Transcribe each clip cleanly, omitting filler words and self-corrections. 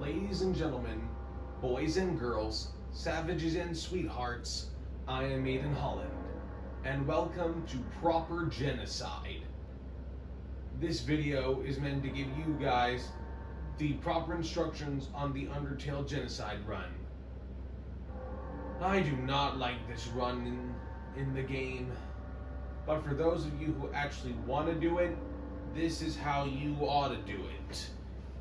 Ladies and gentlemen, boys and girls, savages and sweethearts, I am Aiden Holland, and welcome to Proper Genocide. This video is meant to give you guys the proper instructions on the Undertale Genocide run. I do not like this run in the game, but for those of you who actually want to do it, this is how you ought to do it.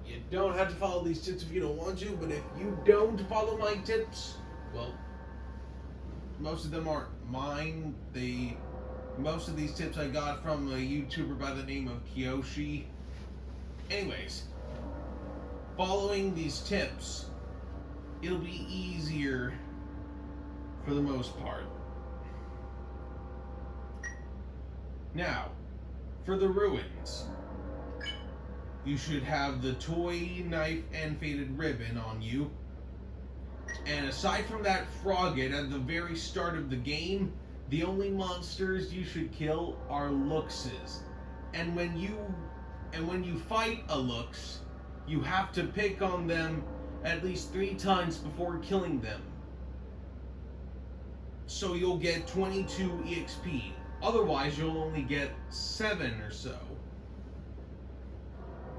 You don't have to follow these tips if you don't want to, but if you don't follow my tips, well, most of them aren't mine. Most of these tips I got from a YouTuber by the name of Kioshi. Anyways, following these tips, it'll be easier for the most part. Now, for the ruins, you should have the toy knife and faded ribbon on you. And aside from that frogget at the very start of the game, the only monsters you should kill are luxes. And when you fight a lux, you have to pick on them at least 3 times before killing them. So you'll get 22 EXP. Otherwise, you'll only get 7 or so.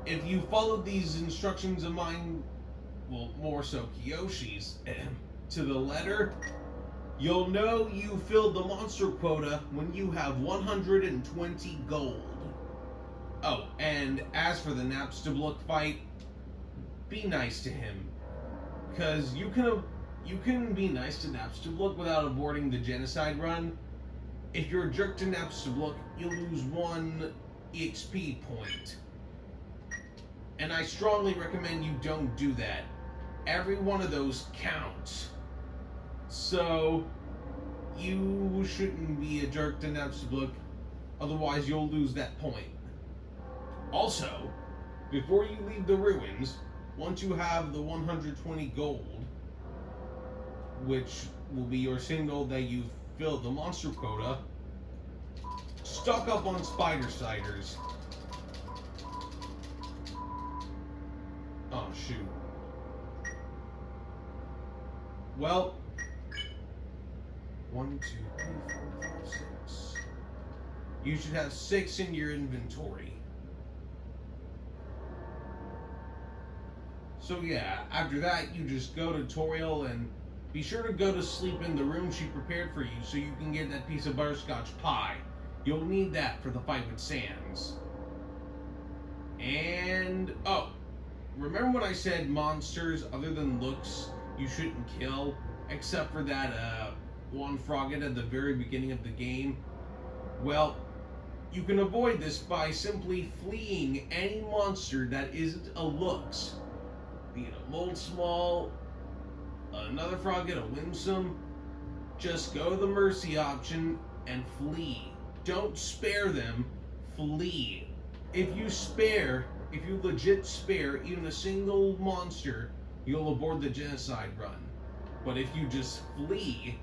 If you followed these instructions of mine, well, more so Kiyoshi's, to the letter, you'll know you filled the monster quota when you have 120 gold. Oh, and as for the Napstablook fight, be nice to him. Because you can be nice to Napstablook without aborting the Genocide run. If you're a jerk to Napstablook, you'll lose 1 EXP point. And I strongly recommend you don't do that. Every one of those counts. So, you shouldn't be a jerk to Napstablook, otherwise you'll lose that point. Also, before you leave the ruins, once you have the 120 gold, which will be your signal that you've filled the monster quota, stock up on spider ciders. Oh, shoot. Well, 1, 2, 3, 4, 5, 6. You should have 6 in your inventory. So yeah, after that, you just go to Toriel and be sure to go to sleep in the room she prepared for you so you can get that piece of butterscotch pie. You'll need that for the fight with Sans. And, oh, remember when I said monsters other than looks you shouldn't kill, except for that one frogget at the very beginning of the game? Well, you can avoid this by simply fleeing any monster that isn't a looks. Be it a Moldsmal, another frogget, a Winsome. Just go to the mercy option and flee. Don't spare them, flee. If you legit spare even a single monster, you'll abort the Genocide run. But if you just flee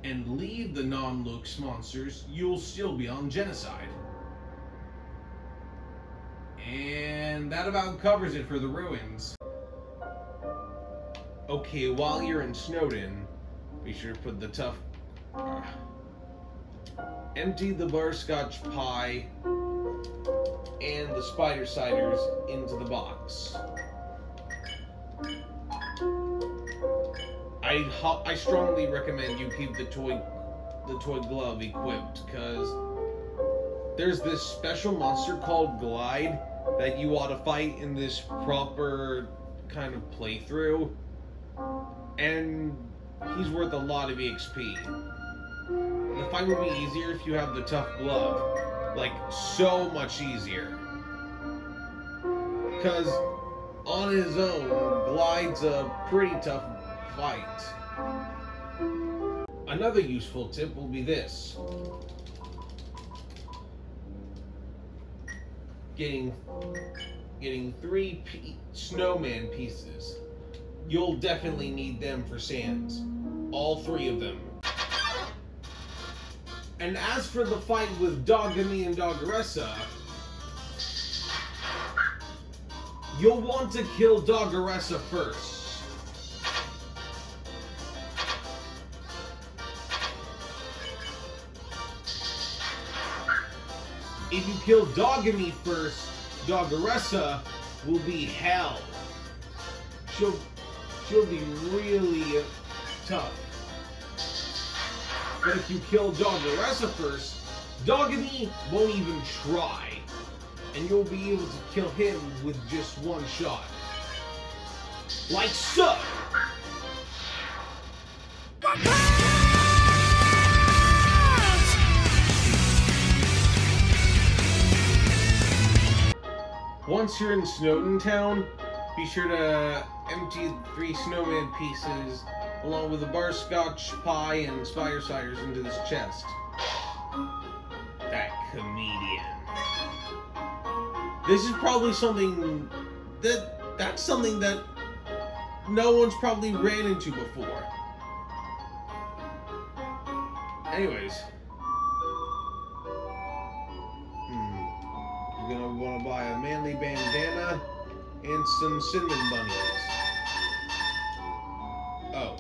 and leave the non-looks monsters, you'll still be on Genocide. And that about covers it for the ruins. Okay, while you're in Snowden, be sure to put the tough... empty the butterscotch pie and the spider ciders into the box. I strongly recommend you keep the toy glove equipped, because there's this special monster called Glide that you ought to fight in this proper kind of playthrough, and he's worth a lot of EXP. The fight will be easier if you have the tough glove. Like, so much easier. Because on his own, Glide's a pretty tough fight. Another useful tip will be this. Getting 3 snowman pieces. You'll definitely need them for Sans. All 3 of them. And as for the fight with Dogami and Doggeressa, You'll want to kill Doggeressa first. If you kill Dogamy first, Doggeressa will be hell. She'll be really tough. But if you kill Doggeressa first, Dogamy won't even try. And you'll be able to kill him with just one shot. Like so! Once you're in Snowden Town, be sure to empty 3 snowman pieces along with a butterscotch pie and spire ciders into this chest. That comedian. This is probably something that's something that no one's probably ran into before. Anyways. You're gonna want to buy a manly bandana and some cinnamon bunnies. Oh.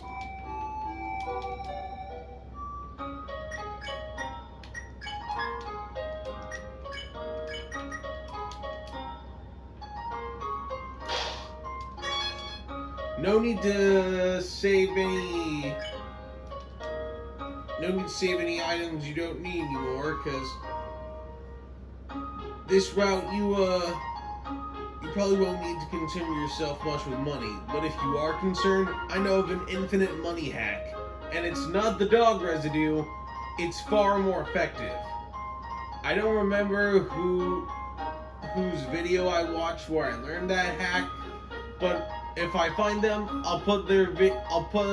No need to save any items you don't need anymore, because this route you probably won't need to concern yourself much with money. But if you are concerned, I know of an infinite money hack, and it's not the dog residue, it's far more effective. I don't remember whose video I watched where I learned that hack, but if I find them, I'll put a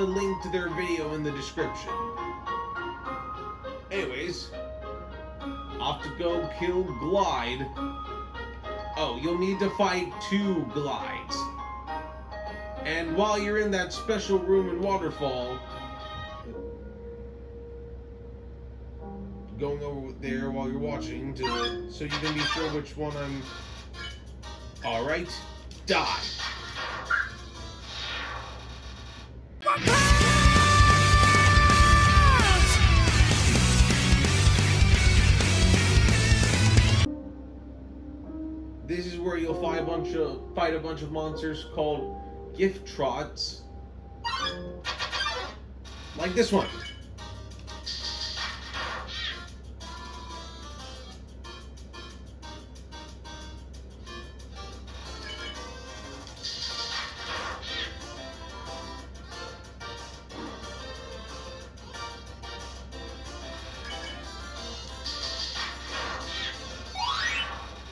link to their video in the description. Anyways, off to go kill Glide. Oh, you'll need to fight 2 Glides. And while you're in that special room in Waterfall, going over there while you're watching so you can be sure which one I'm... Alright, die. This is where you'll fight a bunch of monsters called gift trots, like this one.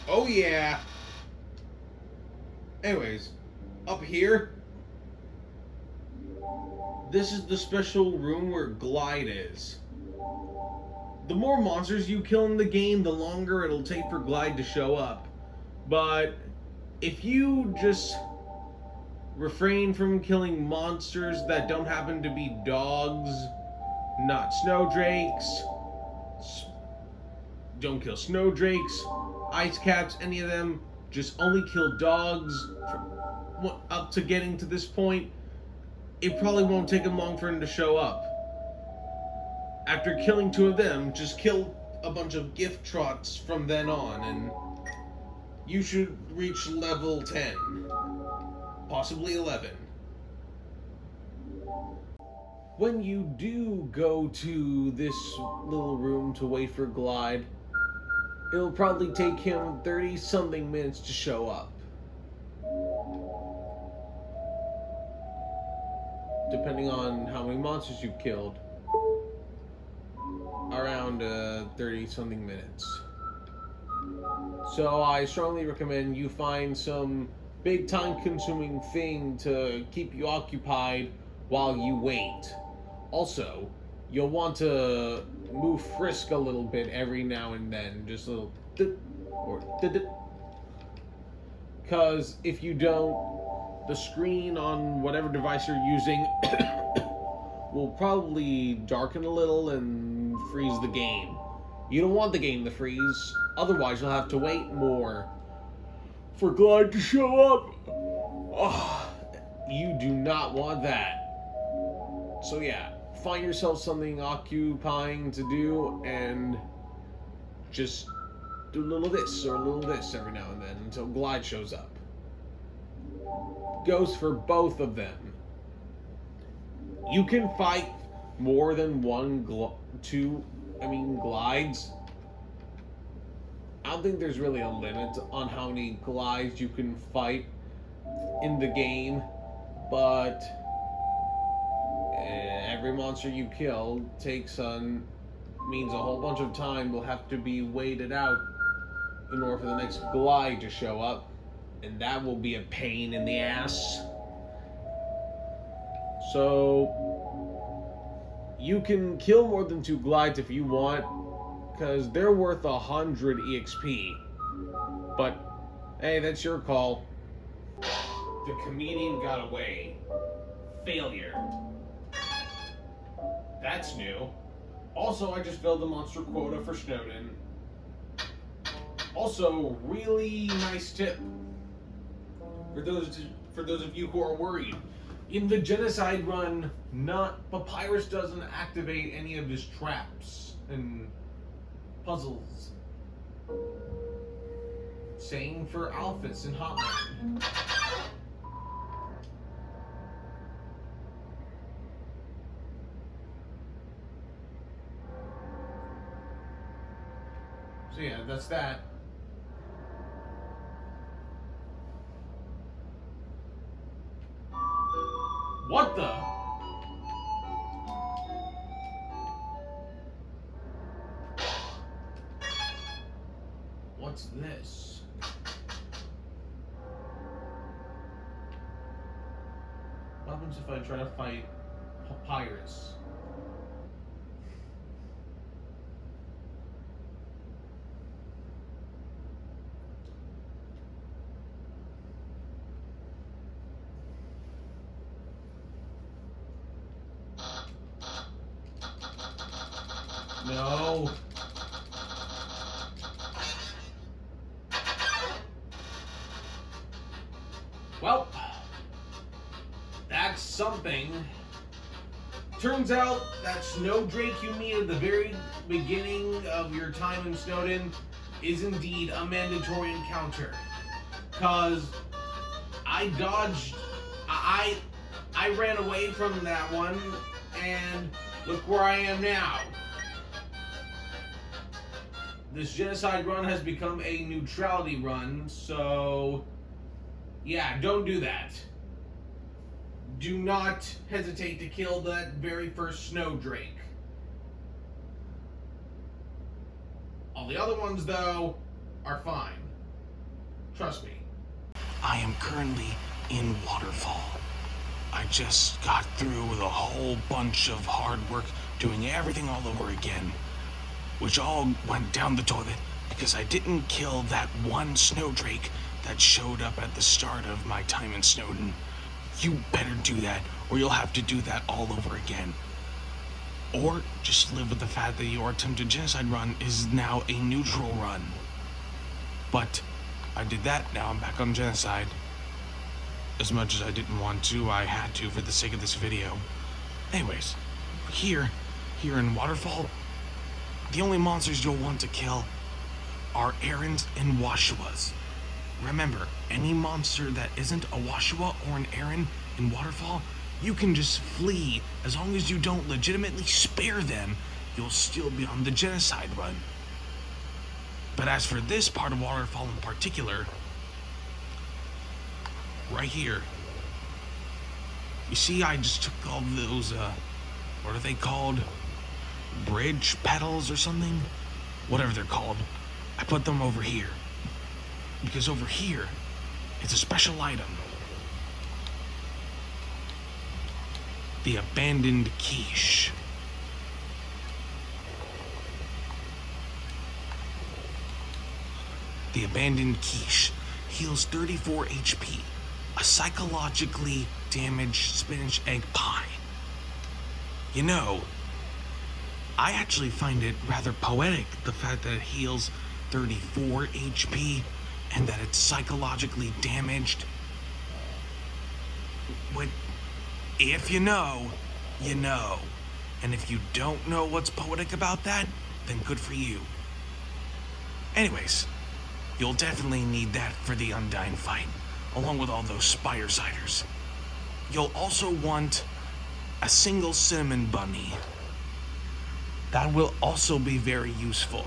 Oh yeah. Anyways, up here, this is the special room where Glide is. The more monsters you kill in the game, the longer it'll take for Glide to show up. But if you just refrain from killing monsters that don't happen to be dogs, not snowdrakes, don't kill snowdrakes, ice caps, any of them, just only kill dogs up to getting to this point, it probably won't take them long for him to show up. After killing 2 of them, just kill a bunch of gift trots from then on, and you should reach level 10, possibly 11. When you do go to this little room to wait for Glide, it'll probably take him 30-something minutes to show up. Depending on how many monsters you've killed. Around 30-something minutes. So I strongly recommend you find some big time-consuming thing to keep you occupied while you wait. Also, you'll want to move frisk a little bit every now and then, just a little because if you don't, the screen on whatever device you're using will probably darken a little and freeze the game. You don't want the game to freeze, otherwise you'll have to wait more for Glide to show up. Oh, you do not want that. So yeah, find yourself something occupying to do and just do a little this or a little this every now and then until Glide shows up. Goes for both of them. You can fight more than one glides. I don't think there's really a limit on how many glides you can fight in the game, but every monster you kill means a whole bunch of time will have to be waited out in order for the next glide to show up, and that will be a pain in the ass. So you can kill more than 2 glides if you want, because they're worth 100 EXP. But hey, that's your call. The comedian got away. Failure. That's new. Also, I just filled the monster quota for Snowden. Also, really nice tip for those of you who are worried. In the Genocide run, Papyrus doesn't activate any of his traps and puzzles. Same for Alphys and Hotline. So yeah, that's that. What the? What's this? What happens if I try to fight Papyrus? No. Well, that's something. Turns out that Snowdrake you meet at the very beginning of your time in Snowden is indeed a mandatory encounter. Cause I ran away from that one, and look where I am now. This Genocide run has become a neutrality run, so yeah, don't do that. Do not hesitate to kill that very first Snowdrake. All the other ones, though, are fine. Trust me. I am currently in Waterfall. I just got through with a whole bunch of hard work doing everything all over again, which all went down the toilet because I didn't kill that one Snowdrake that showed up at the start of my time in Snowden. You better do that, or you'll have to do that all over again. Or just live with the fact that your attempted Genocide run is now a neutral run. But I did that, now I'm back on Genocide. As much as I didn't want to, I had to for the sake of this video. Anyways, here in Waterfall, the only monsters you'll want to kill are Erins and Washuas. Remember, any monster that isn't a Washua or an Erin in Waterfall, you can just flee. As long as you don't legitimately spare them, you'll still be on the Genocide run. But as for this part of Waterfall in particular, right here, you see I just took all those, what are they called? Bridge petals or something? Whatever they're called. I put them over here. Because over here, it's a special item. The Abandoned Quiche. The Abandoned Quiche heals 34 HP. A psychologically damaged spinach egg pie. You know, I actually find it rather poetic, the fact that it heals 34 HP and that it's psychologically damaged. What? If you know, you know. And if you don't know what's poetic about that, then good for you. Anyways, you'll definitely need that for the Undyne fight, along with all those spider-siders. You'll also want a single cinnamon bunny. That will also be very useful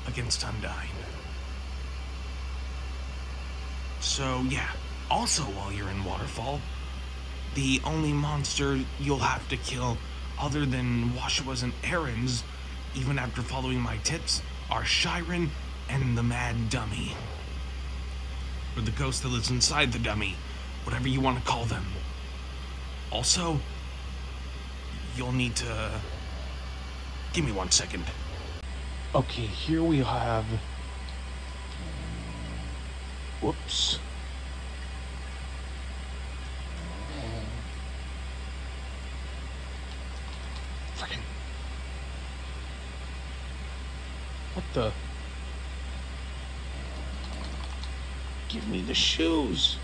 against Undyne. So yeah, also while you're in Waterfall, the only monster you'll have to kill other than Washua's and Aaron's, even after following my tips, are Chiron and the Mad Dummy. Or the ghost that lives inside the dummy, whatever you want to call them. Also, you'll need to... Give me 1 second. Okay, here we have... Whoops. Frickin'. What the? Give me the shoes.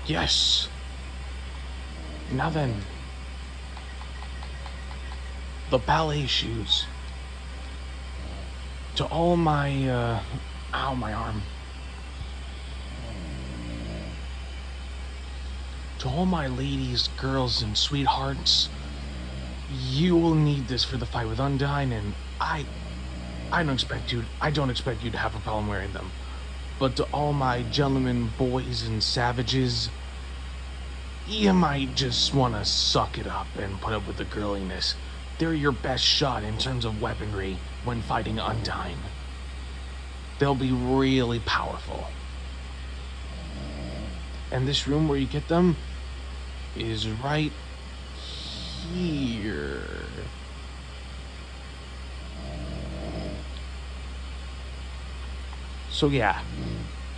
Yes. Now then. The ballet shoes. To all my, ow, my arm. To all my ladies, girls, and sweethearts, you will need this for the fight with Undyne, and I don't expect you to have a problem wearing them. But to all my gentlemen, boys, and savages, you might just want to suck it up and put up with the girliness. They're your best shot in terms of weaponry when fighting Undyne. They'll be really powerful. And this room where you get them is right here. So yeah,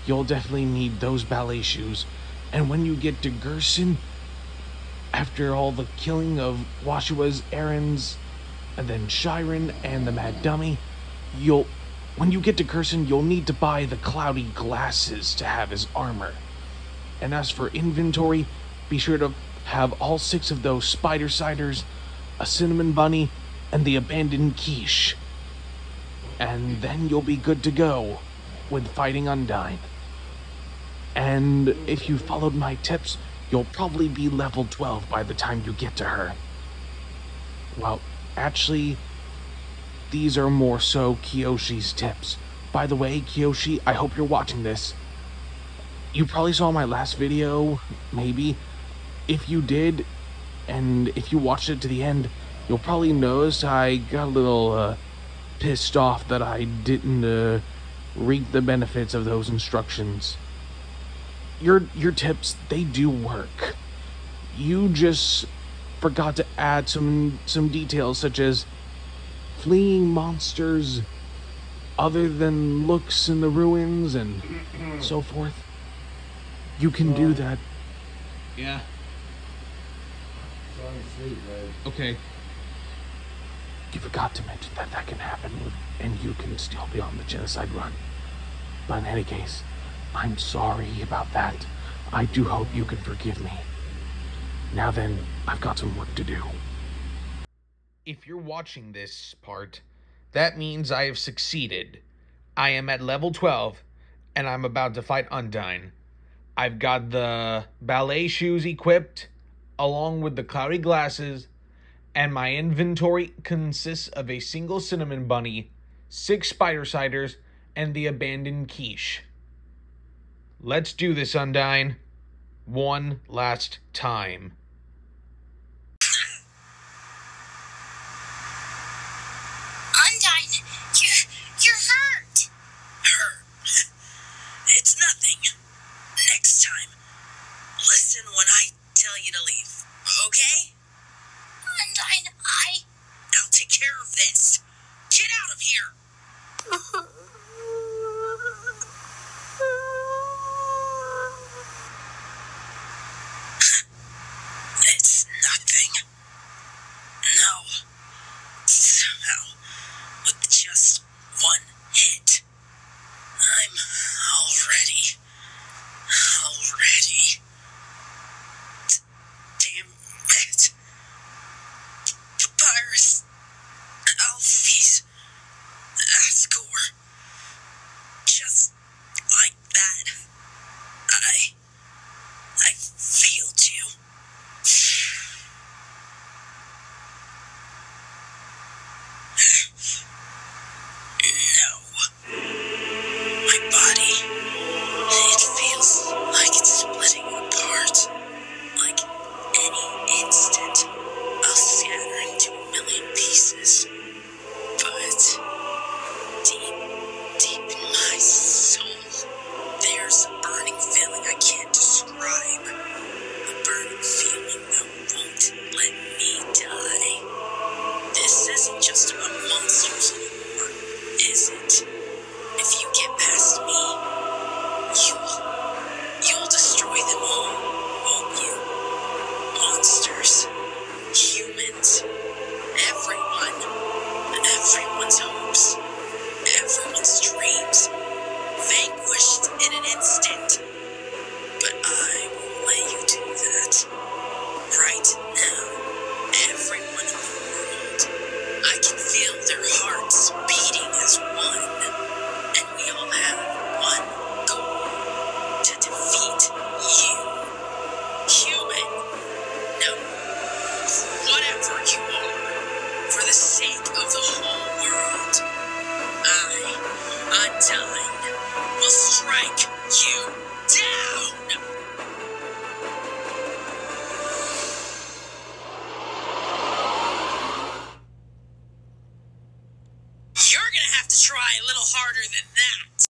you'll definitely need those ballet shoes. And when you get to Gerson, after all the killing of Washua's, Aaron's, and then Chiron and the Mad Dummy, when you get to Gerson, you'll need to buy the cloudy glasses to have his armor. And as for inventory, be sure to have all 6 of those spider-siders, a cinnamon bunny, and the abandoned quiche. And then you'll be good to go with fighting Undyne. And if you followed my tips, you'll probably be level 12 by the time you get to her. Well, actually, these are more so Kiyoshi's tips. By the way, Kioshi, I hope you're watching this. You probably saw my last video, maybe. If you did, and if you watched it to the end, you'll probably notice I got a little pissed off that I didn't reap the benefits of those instructions. Your tips, they do work. You just forgot to add some details such as fleeing monsters other than looks in the ruins and so forth. You can do that. Yeah. Okay. You forgot to mention that can happen, and you can still be on the genocide run. But in any case, I'm sorry about that. I do hope you can forgive me. Now then, I've got some work to do. If you're watching this part, that means I have succeeded. I am at level 12, and I'm about to fight Undyne. I've got the ballet shoes equipped, along with the cloudy glasses, and my inventory consists of a single cinnamon bunny, 6 spider-siders, and the abandoned quiche. Let's do this, Undyne. One last time. Undyne, you're hurt. Hurt? It's nothing. Next time, listen when I tell you to leave, okay? Undyne, I'll take care of this. Get out of here! strike you down! You're gonna have to try a little harder than that.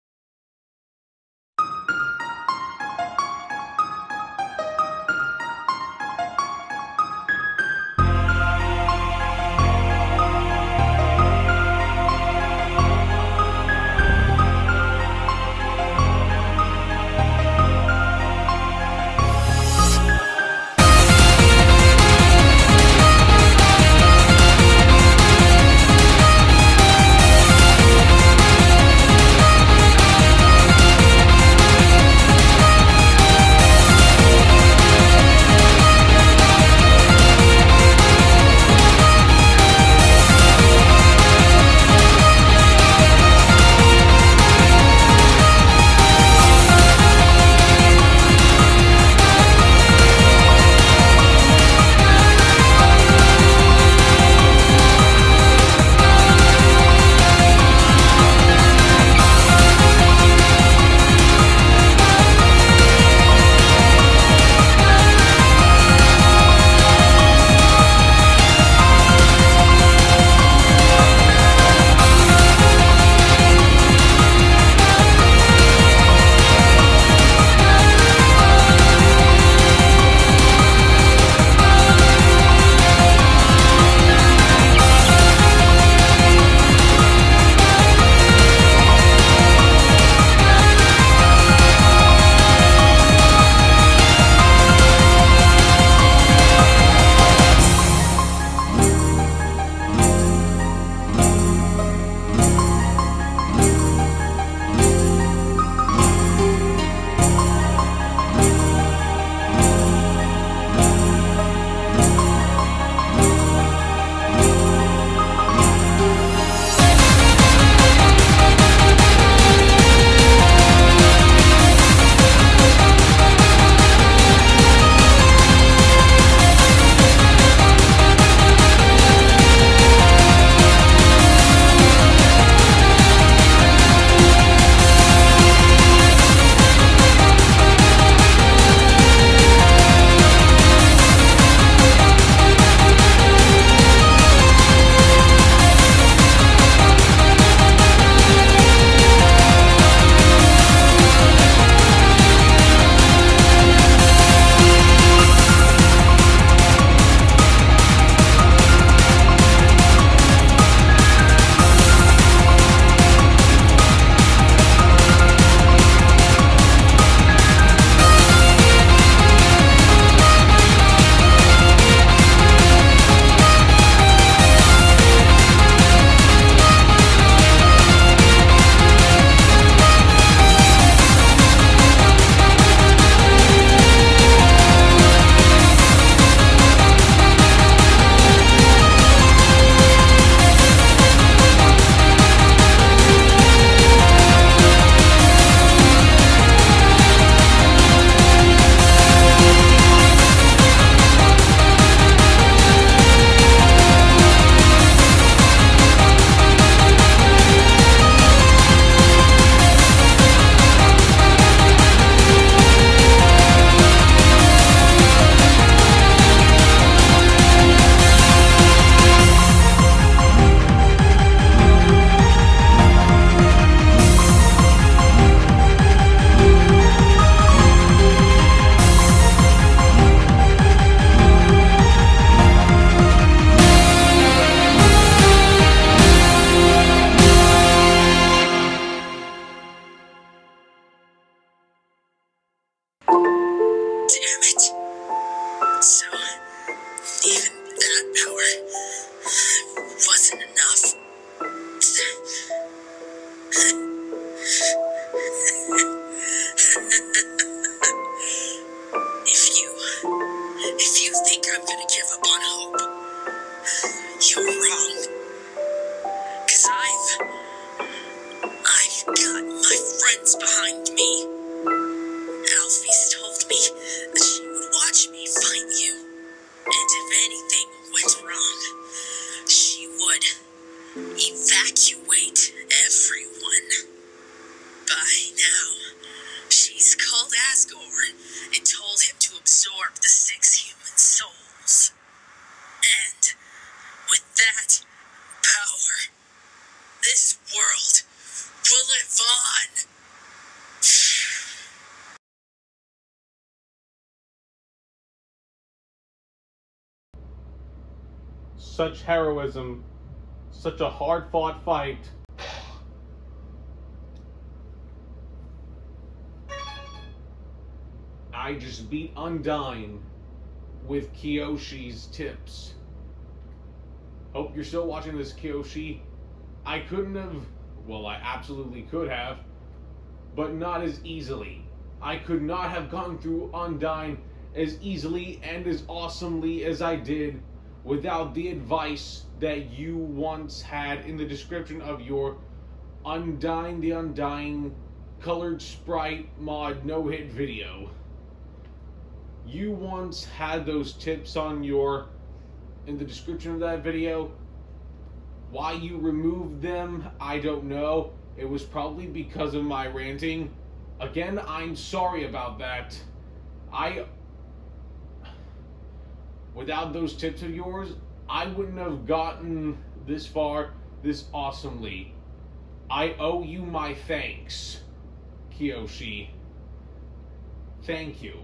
Evacuate everyone. By now, It told him to absorb the 6 human souls. And with that power, this world will live on. Such heroism, such a hard-fought fight. I just beat Undyne with Kioshi's tips. Hope you're still watching this, Kioshi. I couldn't have, well, I absolutely could have, but not as easily. I could not have gone through Undyne as easily and as awesomely as I did without the advice that you once had in the description of your Undyne the Undying colored sprite mod no-hit video. You once had those tips on in the description of that video. Why you removed them, I don't know. It was probably because of my ranting. Again, I'm sorry about that. Without those tips of yours, I wouldn't have gotten this far, this awesomely. I owe you my thanks, Kioshi. Thank you.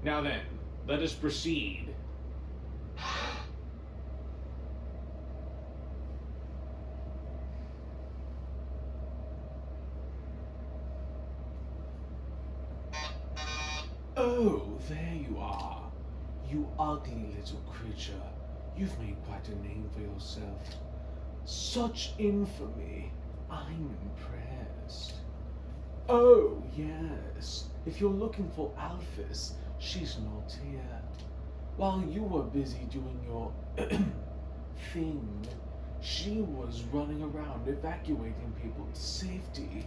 Now then, let us proceed. Oh, there you are. You ugly little creature. You've made quite a name for yourself. Such infamy. I'm impressed. Oh, yes. If you're looking for Alphys, she's not here. While you were busy doing your thing, she was running around evacuating people to safety.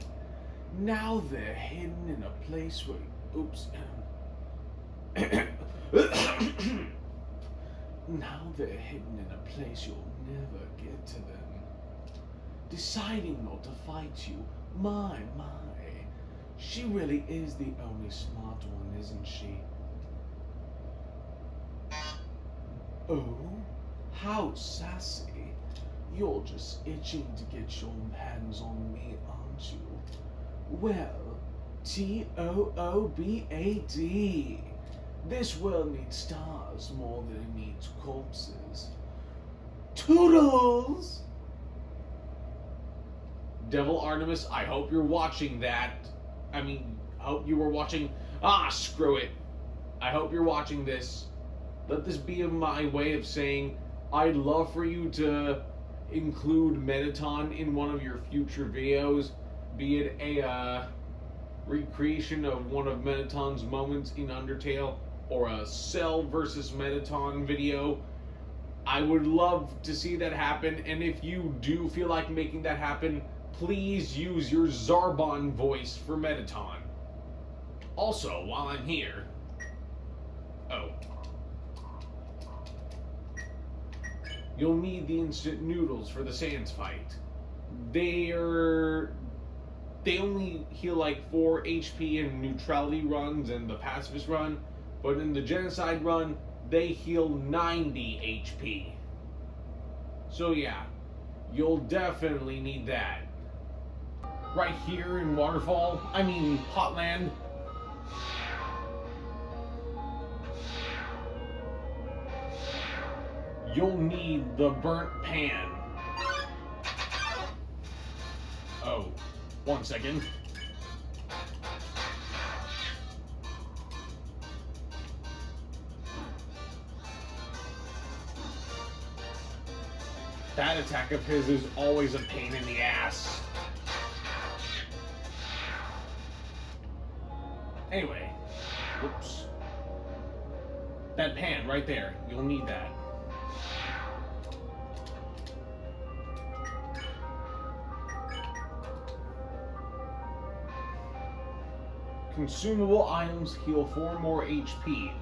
Now they're hidden in a place where... Oops. Now they're hidden in a place you'll never get to them. Deciding not to fight you. My. She really is the only smart one, isn't she? Oh, how sassy. You're just itching to get your hands on me, aren't you? Well, Toobad. This world needs stars more than it needs corpses. Toodles! Devil Artemis, I hope you're watching that. I hope you were watching... screw it. I hope you're watching this. Let this be my way of saying I'd love for you to include Mettaton in one of your future videos, be it a recreation of one of Mettaton's moments in Undertale, or a Cell versus Mettaton video. I would love to see that happen, and if you do feel like making that happen, please use your Zarbon voice for Mettaton. Also, while I'm here... Oh. You'll need the instant noodles for the Sans fight. They only heal like 4 HP in neutrality runs and the pacifist run, but in the Genocide run, they heal 90 HP. So yeah, you'll definitely need that. Right here in Hotland. You'll need the burnt pan. Oh, 1 second. That attack of his is always a pain in the ass. Anyway, whoops. That pan right there, you'll need that. Consumable items heal 4 more HP.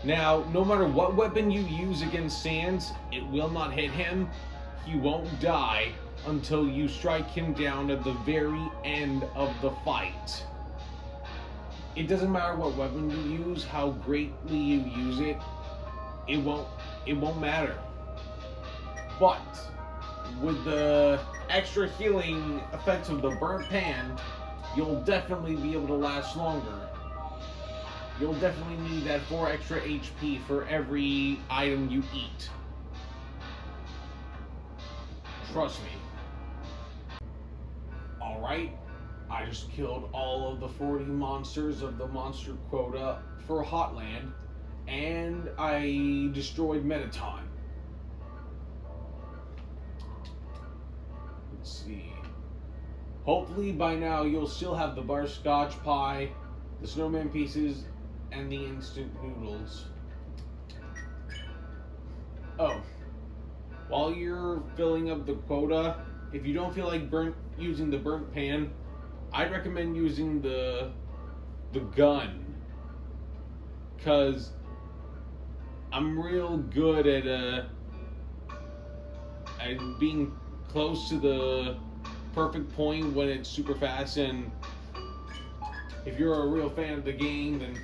Now, no matter what weapon you use against Sans, it will not hit him. He won't die until you strike him down at the very end of the fight. it doesn't matter what weapon you use, how greatly you use it, it won't matter. But with the extra healing effects of the burnt pan, you'll definitely be able to last longer. You'll definitely need that 4 extra HP for every item you eat. Trust me. Alright, I just killed all of the 40 monsters of the monster quota for Hotland, and I destroyed Metaton. Let's see. Hopefully by now you'll still have the butterscotch pie, the snowman pieces, and the instant noodles. Oh, while you're filling up the quota, if you don't feel like using the burnt pan, I'd recommend using the gun, cause I'm real good at being close to the perfect point when it's super fast, and if you're a real fan of the game, then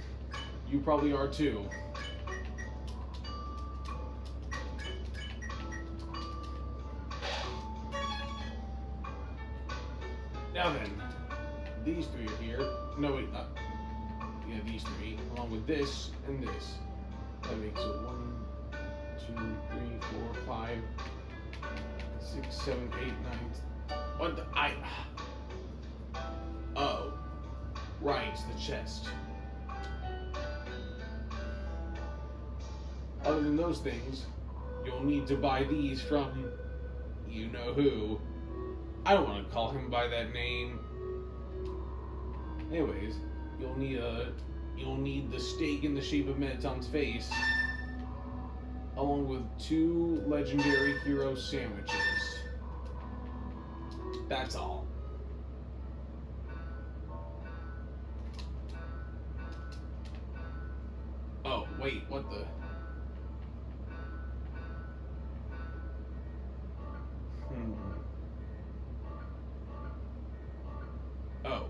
you probably are too. Now then, these 3 are here. No wait, yeah, these 3, along with this and this. That makes it 1, 2, 3, 4, 5, 6, 7, 8, 9. What the Oh. Right, it's the chest. Other than those things, you'll need to buy these from you know who. I don't want to call him by that name. Anyways, you'll need the steak in the shape of Metaton's face, along with 2 legendary hero sandwiches. That's all. Oh, wait, what the? Oh.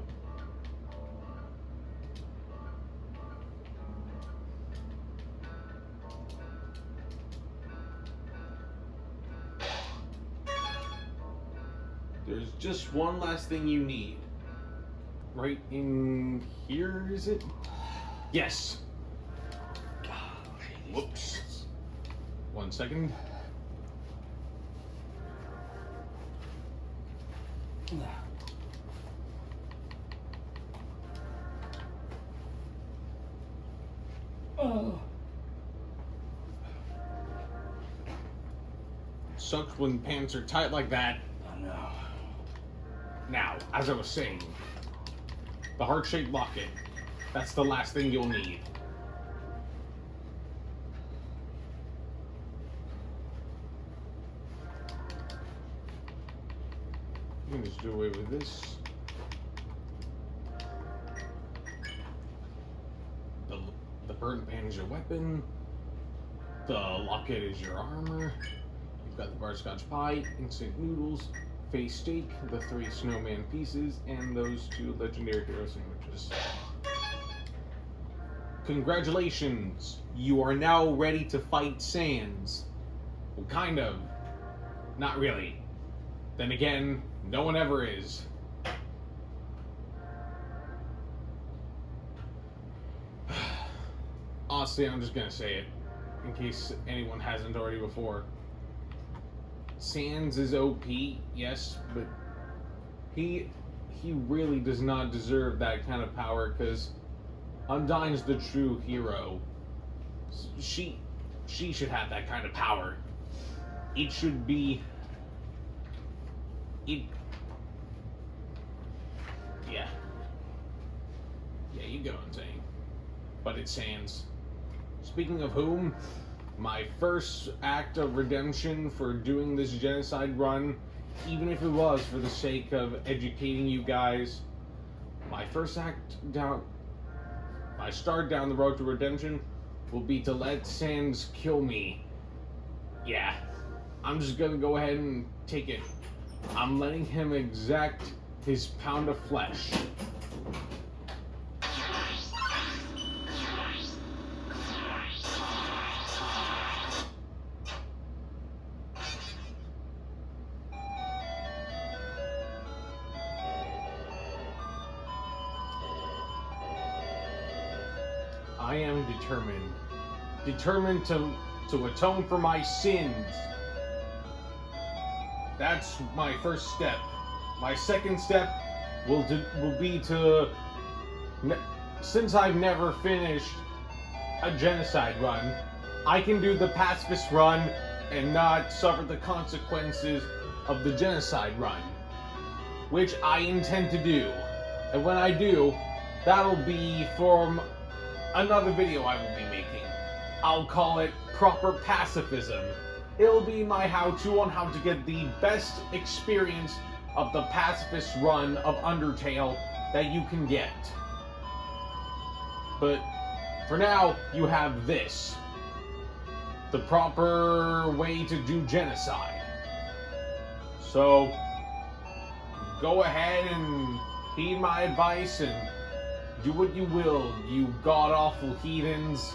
There's just one last thing you need. Right in here, is it? Yes. Whoops. 1 second. Oh. Sucks when pants are tight like that. Oh no. Now, as I was saying, the heart-shaped locket. That's the last thing you'll need. You can just do away with this. The burnt pan is your weapon. The locket is your armor. You've got the butterscotch pie, instant noodles, face steak, the 3 snowman pieces, and those 2 legendary hero sandwiches. Congratulations! You are now ready to fight Sans. Well, kind of. Not really. Then again, no one ever is. Honestly, I'm just gonna say it, in case anyone hasn't already before. Sans is OP, yes, but he really does not deserve that kind of power, because Undyne's the true hero. She should have that kind of power. It should be... Yeah, you get what I'm saying. But it's Sans. Speaking of whom, my first act of redemption for doing this genocide run, even if it was for the sake of educating you guys, my first act my start down the road to redemption will be to let Sans kill me. Yeah, I'm just gonna go ahead and take it. I'm letting him exact his pound of flesh. I am determined. Determined to atone for my sins. That's my first step. My second step will be to... Since I've never finished a genocide run, I can do the pacifist run and not suffer the consequences of the genocide run, which I intend to do. And when I do, that'll be for another video I will be making. I'll call it Proper Pacifism. It'll be my how-to on how to get the best experience of the pacifist run of Undertale that you can get. But for now, you have this. The proper way to do genocide. So, go ahead and heed my advice and do what you will, you god-awful heathens.